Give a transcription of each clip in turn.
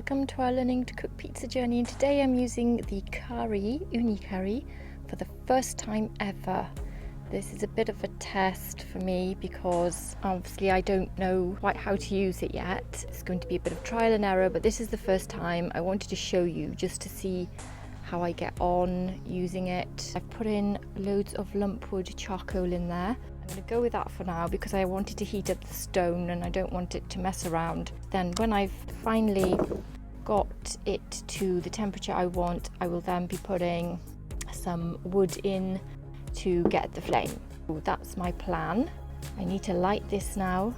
welcome to our learning to cook pizza journey, and today I'm using the Ooni curry for the first time ever. This is a bit of a test for me because obviously I don't know quite how to use it yet. It's going to be a bit of trial and error, but this is the first time. I wanted to show you just to see how I get on using it. I've put in loads of lumpwood charcoal in there. I'm going to go with that for now because I wanted to heat up the stone and I don't want it to mess around. Then when I've finally got it to the temperature I want, I will then be putting some wood in to get the flame. So that's my plan. I need to light this now.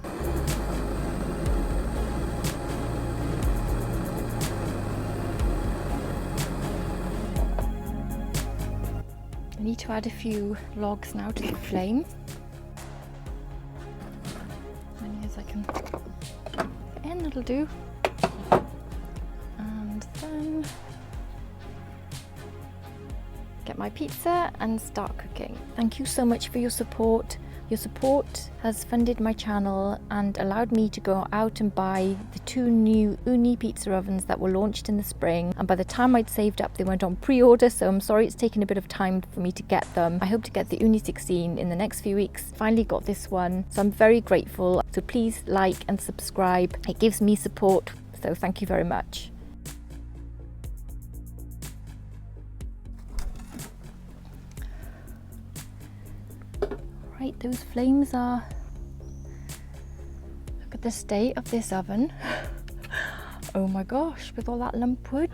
I need to add a few logs now to the flame. I can fit in, it'll do. And then get my pizza and start cooking. Thank you so much for your support. Your support has funded my channel and allowed me to go out and buy the 2 new Ooni Pizza Ovens that were launched in the spring, and by the time I'd saved up they went on pre-order, so I'm sorry it's taken a bit of time for me to get them. I hope to get the Ooni 16 in the next few weeks. Finally got this one, so I'm very grateful. So please like and subscribe. It gives me support, so thank you very much. Right, those flames are... Look at the state of this oven. Oh my gosh, with all that lump wood.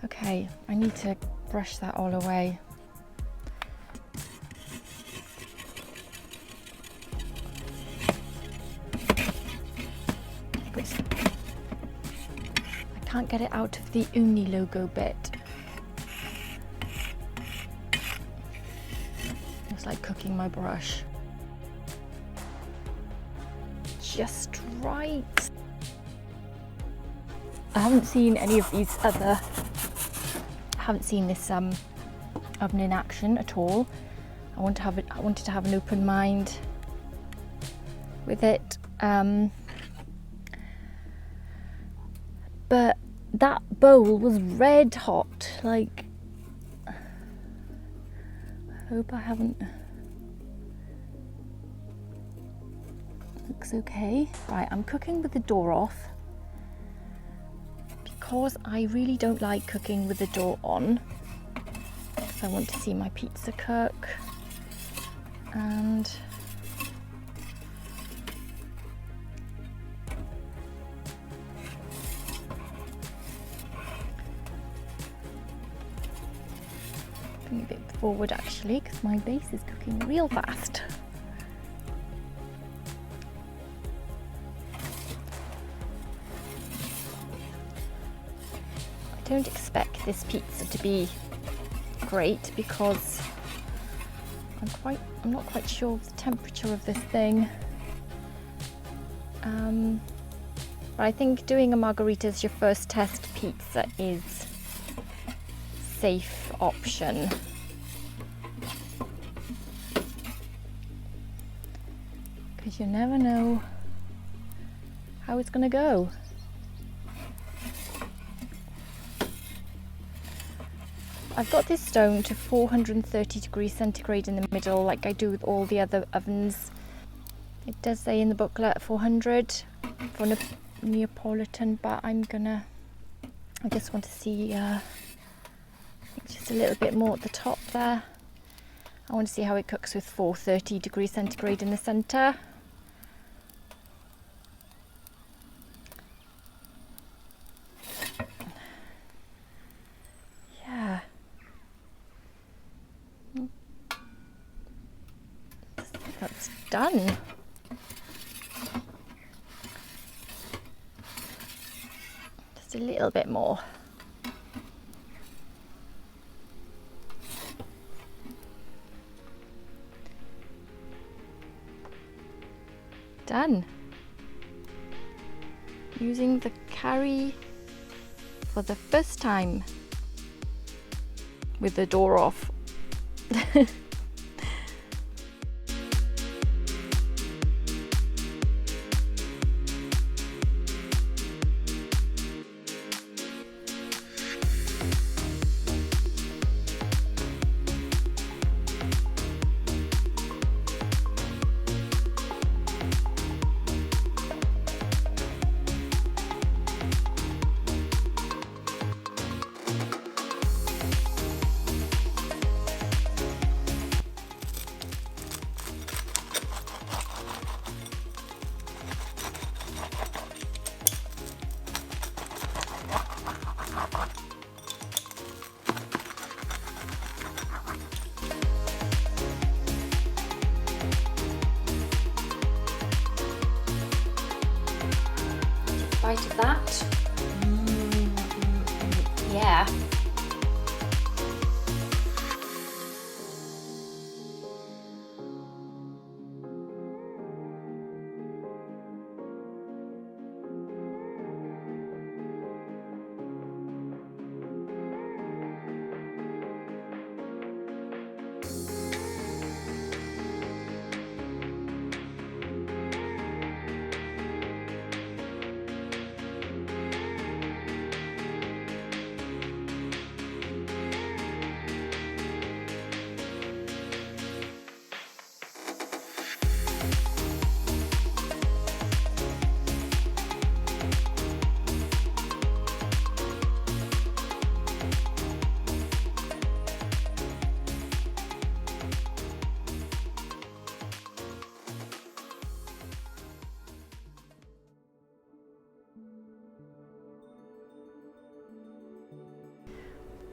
Okay, I need to brush that all away. I can't get it out of the Ooni logo bit. It's like cooking my brush. Just right. I haven't seen any of these other... I haven't seen this oven in action at all. I wanted to have an open mind with it. But that bowl was red hot. Like, I hope I haven't... Looks okay. Right, I'm cooking with the door off because I really don't like cooking with the door on, because I want to see my pizza cook. And bring a bit forward actually, because my base is cooking real fast. I don't expect this pizza to be great because I'm not quite sure of the temperature of this thing. But I think doing a margarita as your first test pizza is a safe option. Because you never know how it's gonna go. I've got this stone to 430 degrees centigrade in the middle, like I do with all the other ovens. It does say in the booklet 400 for Neapolitan, but I just want to see just a little bit more at the top there. I want to see how it cooks with 430 degrees centigrade in the centre. Yeah. That's done. Just a little bit more. Done. Using the curry for the first time with the door off. bite of that. Yeah.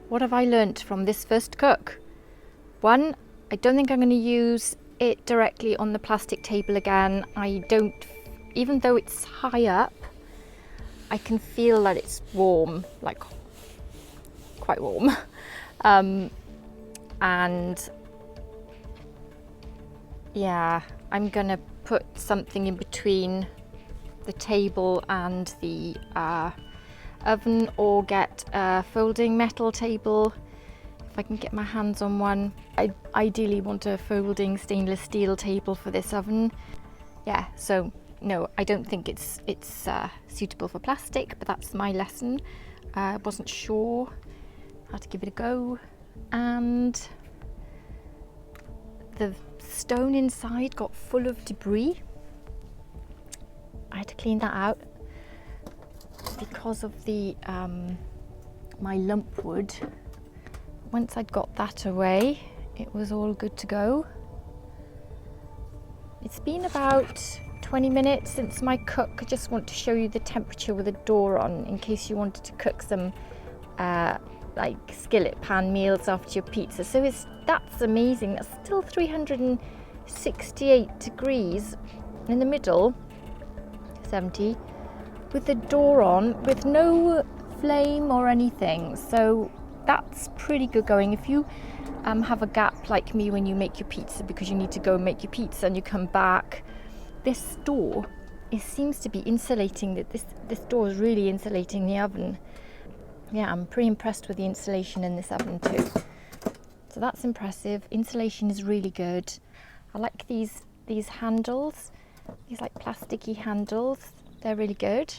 What have I learnt from this first cook? One, I don't think I'm going to use it directly on the plastic table again. Even though it's high up, I can feel that it's warm, like quite warm. And yeah, I'm going to put something in between the table and the oven, or get a folding metal table if I can get my hands on one. I ideally want a folding stainless steel table for this oven. Yeah, so no, I don't think it's suitable for plastic, but that's my lesson. I wasn't sure how to give it a go, and the stone inside got full of debris. I had to clean that out because of the my lump wood. Once I'd got that away, it was all good to go. It's been about 20 minutes since my cook. I just want to show you the temperature with the door on in case you wanted to cook some like skillet pan meals after your pizza. So that's amazing. That's still 368 degrees in the middle, 70, with the door on, with no flame or anything. So that's pretty good going. If you have a gap like me when you make your pizza because you need to go and make your pizza and you come back, this door, it seems to be insulating. This door is really insulating the oven. Yeah, I'm pretty impressed with the insulation in this oven too. So that's impressive. Insulation is really good. I like these handles, these like plasticky handles. They're really good.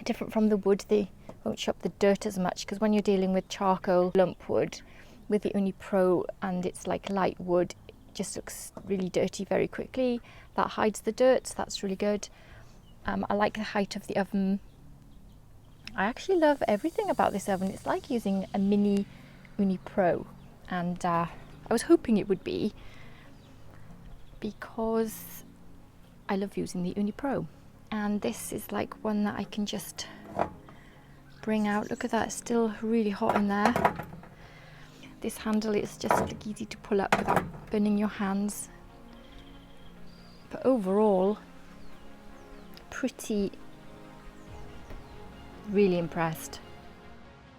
Different from the wood, they won't show up the dirt as much, because when you're dealing with charcoal lump wood with the Ooni Pro and it's like light wood, it just looks really dirty very quickly. That hides the dirt, so that's really good. I like the height of the oven. I actually love everything about this oven. It's like using a mini Ooni Pro, and I was hoping it would be, because I love using the Ooni Pro. And this is like one that I can just bring out. Look at that, it's still really hot in there. This handle is just like easy to pull up without burning your hands. But overall, really impressed.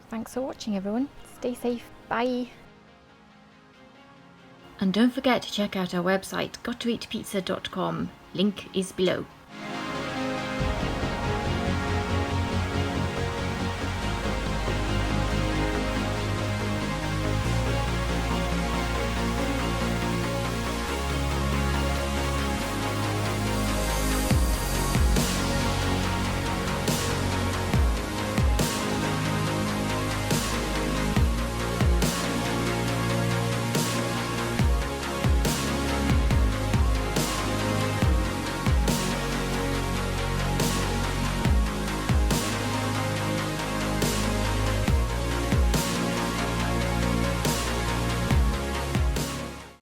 Thanks for watching, everyone. Stay safe. Bye. And don't forget to check out our website, gottoeatpizza.com. Link is below.